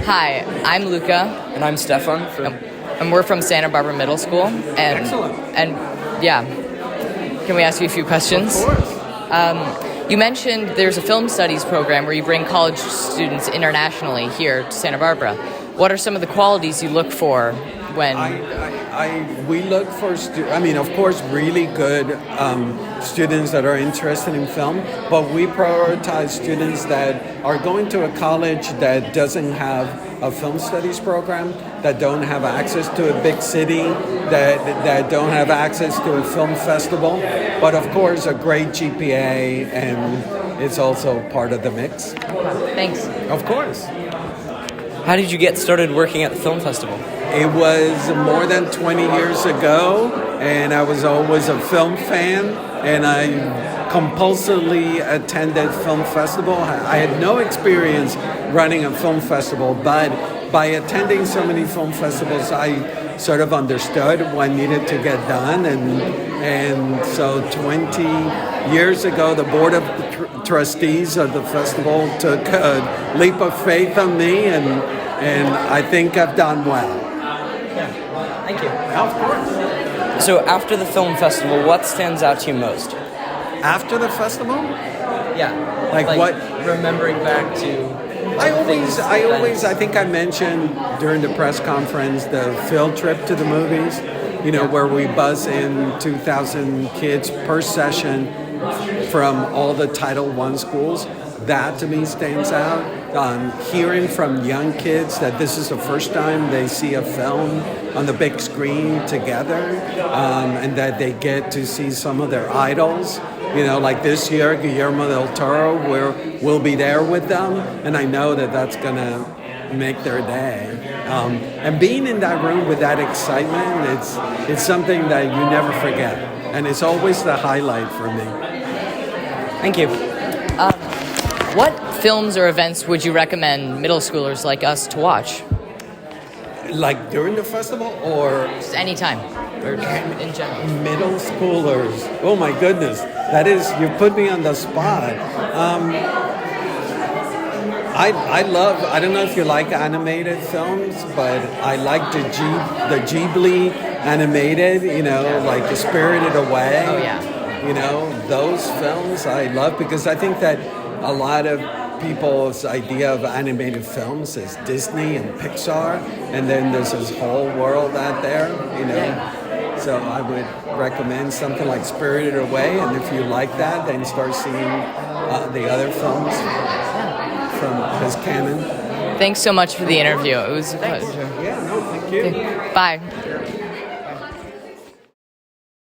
Hi, I'm Lucca. And I'm Stefan. And we're from Santa Barbara Middle School. And, Excellent. And yeah, can we ask you a few questions? Of course. You mentioned there's a film studies program where you bring college students internationally here to Santa Barbara. What are some of the qualities you look for when... We look for, of course, really good students that are interested in film, but we prioritize students that are going to a college that doesn't have a film studies program, that don't have access to a big city, that don't have access to a film festival, but of course a great GPA, and it's also part of the mix. Thanks. Of course. How did you get started working at the film festival? It was more than 20 years ago, and I was always a film fan, and I compulsively attended film festival. I had no experience running a film festival, but by attending so many film festivals, I sort of understood what needed to get done, and so 20 years ago, the board of trustees of the festival took a leap of faith on me, and I think I've done well. Thank you. Of course. So after the film festival, what stands out to you most? After the festival? Yeah. Like what? Remembering back to... I think I mentioned during the press conference the field trip to the movies, where we buzz in 2,000 kids per session from all the Title I schools. That to me stands out. Hearing from young kids that this is the first time they see a film on the big screen together, and that they get to see some of their idols. Like this year, Guillermo del Toro, we'll be there with them, and I know that that's going to make their day. And being in that room with that excitement, it's something that you never forget, and it's always the highlight for me. Thank you. What films or events would you recommend middle schoolers like us to watch? Like during the festival or? Just anytime, or in general. Middle schoolers. Oh my goodness. You put me on the spot. I don't know if you like animated films, but I like the Ghibli animated, like Spirited Away. Oh yeah. Those films I love because I think that a lot of people's idea of animated films is Disney and Pixar, and then there's this whole world out there, So I would recommend something like Spirited Away, and if you like that, then start seeing the other films from his canon. Thanks so much for the interview. It was a pleasure. Yeah, no, thank you. Okay. Bye.